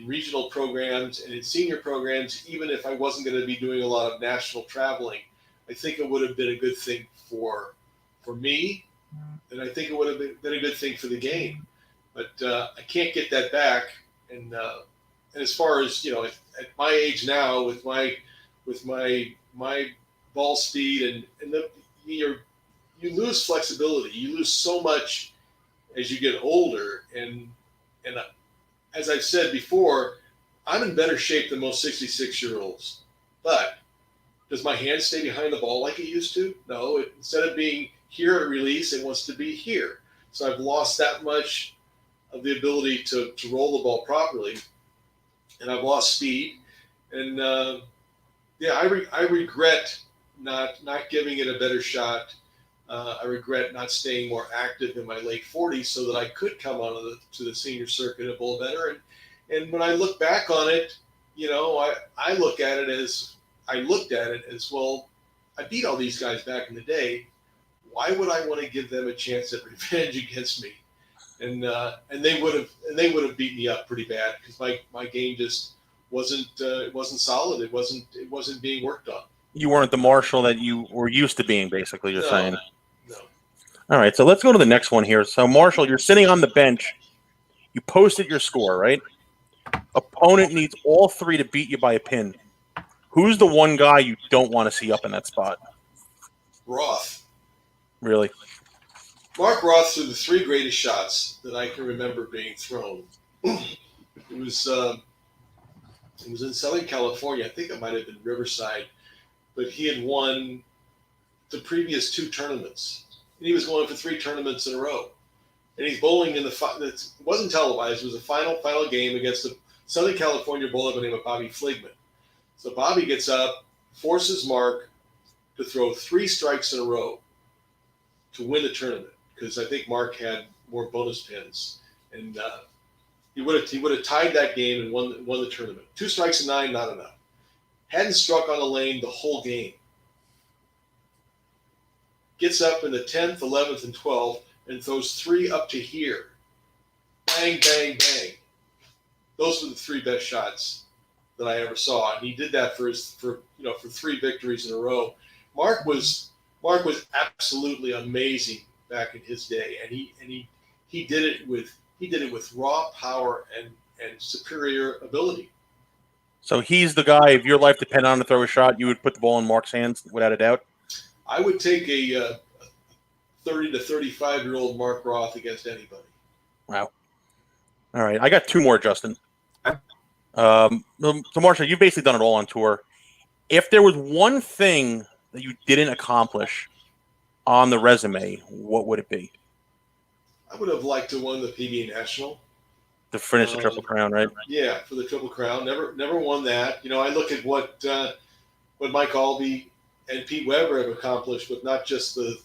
regional programs and in senior programs, even if I wasn't going to be doing a lot of national traveling. I think it would have been a good thing for me, and I think it would have been a good thing for the game. But I can't get that back. And as far as at my age now, with my ball speed and you lose flexibility. You lose so much as you get older. And as I've said before, I'm in better shape than most 66-year-olds. But does my hand stay behind the ball like it used to? No. Instead of being here at release, it wants to be here. So I've lost that much of the ability to roll the ball properly, and I've lost speed. And I regret not giving it a better shot. I regret not staying more active in my late 40s so that I could come on to the senior circuit and bowl better. And when I look back on it, I looked at it as, well, I beat all these guys back in the day. Why would I want to give them a chance at revenge against me? And they would have beat me up pretty bad because my game just wasn't solid. It wasn't being worked on. You weren't the Marshall that you were used to being, basically. You're saying. No. All right, so let's go to the next one here. So, Marshall, you're sitting on the bench. You posted your score, right? Opponent needs all three to beat you by a pin. Who's the one guy you don't want to see up in that spot? Roth. Really? Mark Roth threw the three greatest shots that I can remember being thrown. It was in Southern California. I think it might have been Riverside, but he had won the previous two tournaments, and he was going for three tournaments in a row. And he's bowling in it wasn't televised. It was a final game against a Southern California bowler by the name of Bobby Fligman. So Bobby gets up, forces Mark to throw three strikes in a row to win the tournament, because I think Mark had more bonus pins, and he would have tied that game and won the tournament. 2 strikes and 9, not enough. Hadn't struck on the lane the whole game. Gets up in the 10th, 11th, and 12th and throws 3 up to here. Bang, bang, bang. Those were the 3 best shots that I ever saw, and he did that for 3 victories in a row. Mark was absolutely amazing back in his day, and he did it with raw power and superior ability. So he's the guy, if your life depended on to throw a shot, you would put the ball in Mark's hands without a doubt? I would take a 30 to 35-year-old Mark Roth against anybody. Wow. All right. I got 2 more, Justin. So, Marshall, you've basically done it all on tour. If there was one thing that you didn't accomplish on the resume, what would it be? I would have liked to win the PGA National. To finish the Triple Crown, right? Yeah, for the Triple Crown. Never won that. I look at what Mike Albee and Pete Weber have accomplished with not just the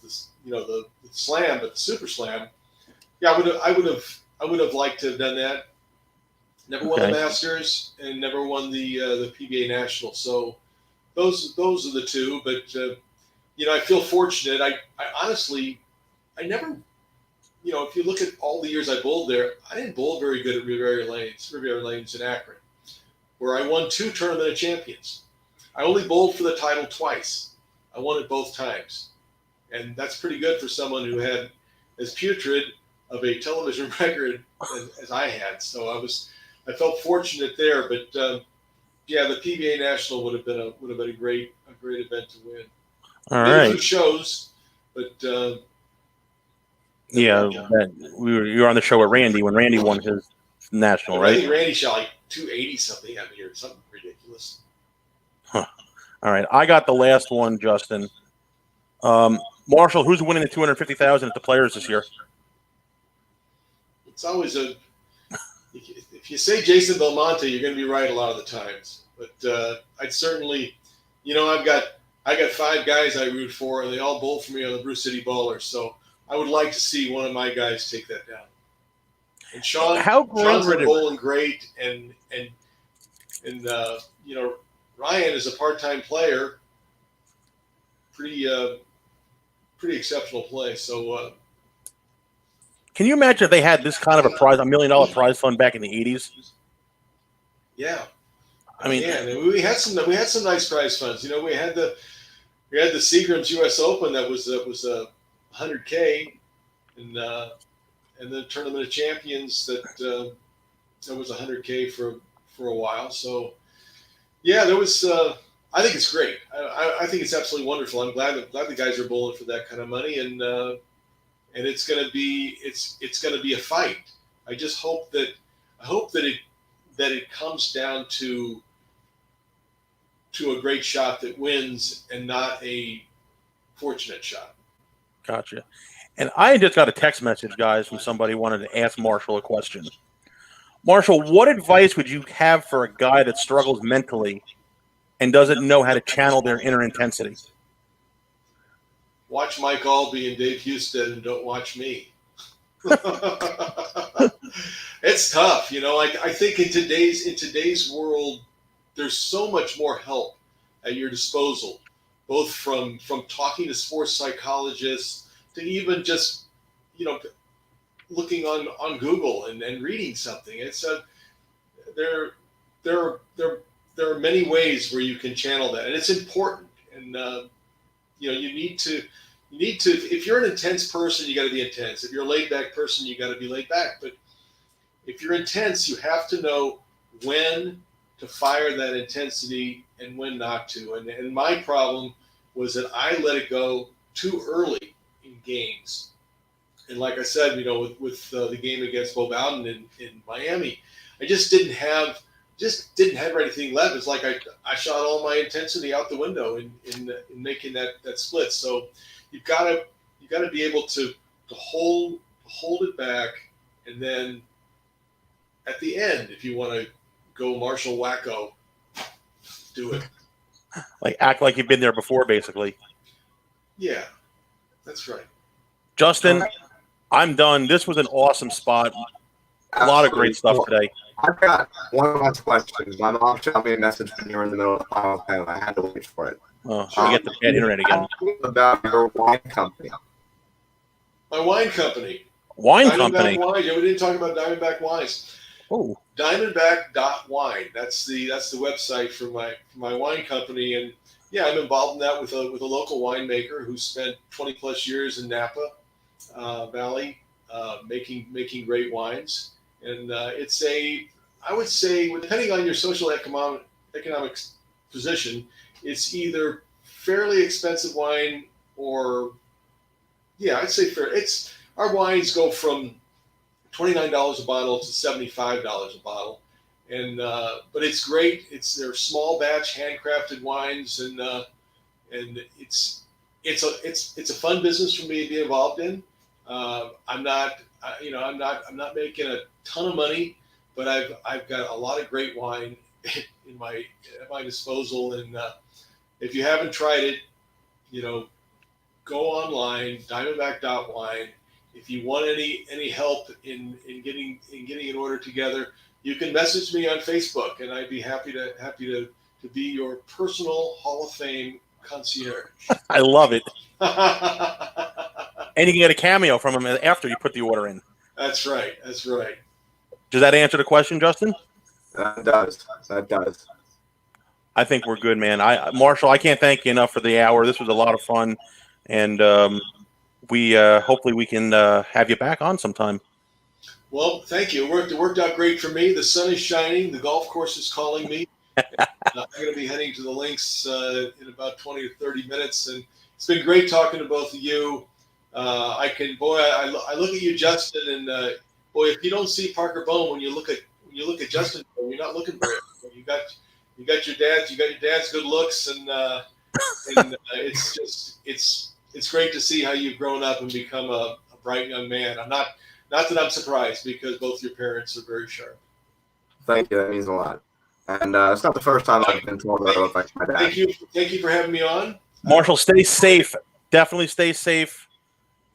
Slam, but the Super Slam. Yeah, I would have liked to have done that. Never won the Masters and never won the PGA National. So those are the 2. But I feel fortunate. I honestly, I never. If you look at all the years I bowled there, I didn't bowl very good at Riviera Lanes in Akron, where I won 2 Tournament of Champions. I only bowled for the title twice. I won it both times. And that's pretty good for someone who had as putrid of a television record as I had. So I felt fortunate there. But the PGA National would have been a great event to win. All right. A few shows, but. Yeah, you were on the show with Randy when Randy won his national, right? I think Randy shot like 280 something out here, something ridiculous. Huh. All right, I got the last one, Justin. Marshall, who's winning the $250,000 at the Players this year? It's always if you say Jason Belmonte, you're going to be right a lot of the times. But I'd certainly, I got 5 guys I root for, and they all bowl for me on the Brew City Bowlers. So I would like to see one of my guys take that down. And Sean's been bowling great, and Ryan is a part-time player, pretty exceptional play. So, can you imagine if they had this kind of a $1 million prize fund back in the '80s? Yeah, I mean, we had some nice prize funds. We had the Seagram's U.S. Open that was $100K, and the Tournament of Champions that was $100K for a while. So yeah, there was. I think it's great. I think it's absolutely wonderful. I'm glad the guys are bowling for that kind of money, and it's going to be a fight. I just hope that it comes down to a great shot that wins and not a fortunate shot. Gotcha. And I just got a text message, guys, from somebody who wanted to ask Marshall a question. Marshall, what advice would you have for a guy that struggles mentally and doesn't know how to channel their inner intensity? Watch Mike Albee and Dave Husted and don't watch me. It's tough. I think in today's world, there's so much more help at your disposal, both from talking to sports psychologists to even just, looking on Google and reading something. It's there are many ways where you can channel that, and it's important. And you need to You need to, if you're an intense person, you got to be intense. If you're a laid back person, you got to be laid back. But if you're intense, you have to know when to fire that intensity and when not to. And my problem was that I let it go too early in games. And like I said, with the game against Bo Bowden in Miami, I just didn't have anything left. It's like I shot all my intensity out the window in making that split. So you've got to be able to hold it back, and then at the end, if you want to go Marshall wacko, do it. Like act like you've been there before, basically. Yeah, that's right. Justin, I'm done. This was an awesome spot. A lot of great stuff today. I've got one last question. My mom shot me a message when you were in the middle of the final panel. I had to wait for it. Oh, should we get the bad internet again? About your wine company. My wine company. Wine company? Wine. Yeah, we didn't talk about Diamondback Wines. Oh. Diamondback.wine. That's the website for my wine company. And yeah, I'm involved in that with a local winemaker who spent 20 plus years in Napa Valley making great wines. And I would say, depending on your social economic position, it's either fairly expensive wine or, yeah, I'd say fair. Our wines go from $29 a bottle to $75 a bottle, and but it's great. They're small batch, handcrafted wines, and it's a fun business for me to be involved in. I'm not making a ton of money, but I've got a lot of great wine at my disposal. And if you haven't tried it, go online, Diamondback.wine. If you want any help in getting an order together, you can message me on Facebook, and I'd be happy to be your personal Hall of Fame concierge. I love it. And you can get a cameo from him after you put the order in. That's right. That's right. Does that answer the question, Justin? That does. I think we're good, man. Marshall, I can't thank you enough for the hour. This was a lot of fun, and we hopefully we can have you back on sometime. Well, thank you. It worked out great for me. The sun is shining. The golf course is calling me. I'm going to be heading to the links in about 20 or 30 minutes, and it's been great talking to both of you. I look at you, Justin, and boy, if you don't see Parker Bohn when you look at Justin, you're not looking very good. You got your dad's good looks, and it's great to see how you've grown up and become a bright young man. Not that I'm surprised, because both your parents are very sharp. Thank you. That means a lot. And it's not the first time I've been told that I look like my dad. Thank you for having me on. Marshall, stay safe. Definitely stay safe.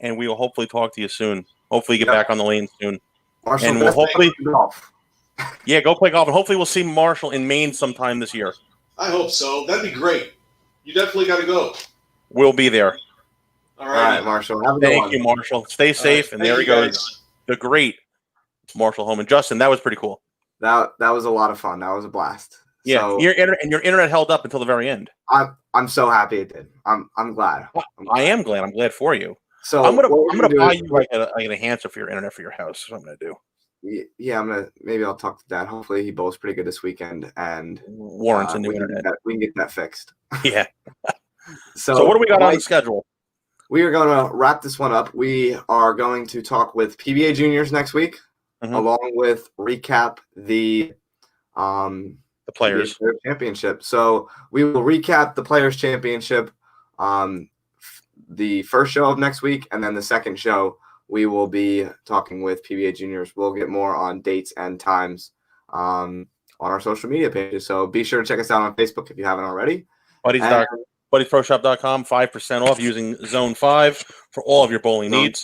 And we will hopefully talk to you soon. Hopefully get back on the lane soon. Marshall, and we'll hopefully golf. Yeah, go play golf. And hopefully we'll see Marshall in Maine sometime this year. I hope so. That'd be great. You definitely got to go. We'll be there. All right, Marshall. Have a good one. Thank you, Marshall. Stay safe. And there he goes. The great Marshall Holman. Justin, that was pretty cool. That was a lot of fun. That was a blast. Yeah, so, your internet held up until the very end. I'm so happy it did. I'm glad. I am glad. I'm glad for you. So I'm gonna buy you like an enhancer for your internet for your house. That's what I'm gonna do. Yeah, maybe I'll talk to Dad. Hopefully he bowls pretty good this weekend, and warrants a new internet. We can get that fixed. Yeah. So what do we got on the schedule? We are going to wrap this one up. We are going to talk with PBA juniors next week, along with recap the Players Championship. So we will recap the Players Championship, the first show of next week, and then the second show we will be talking with PBA juniors. We'll get more on dates and times on our social media pages. So be sure to check us out on Facebook if you haven't already. BuddiesProShop.com, 5% off using Zone 5 for all of your bowling needs.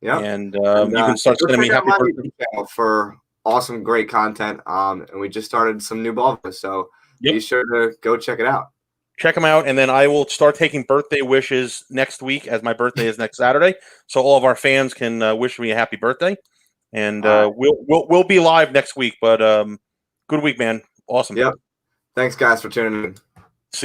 Yeah, and you can start sending me happy birthday for awesome, great content. And we just started some new ball videos, so be sure to go check it out. Check them out, and then I will start taking birthday wishes next week, as my birthday is next Saturday, so all of our fans can wish me a happy birthday. And we'll be live next week. But good week, man. Awesome. Yep. Thanks, guys, for tuning in.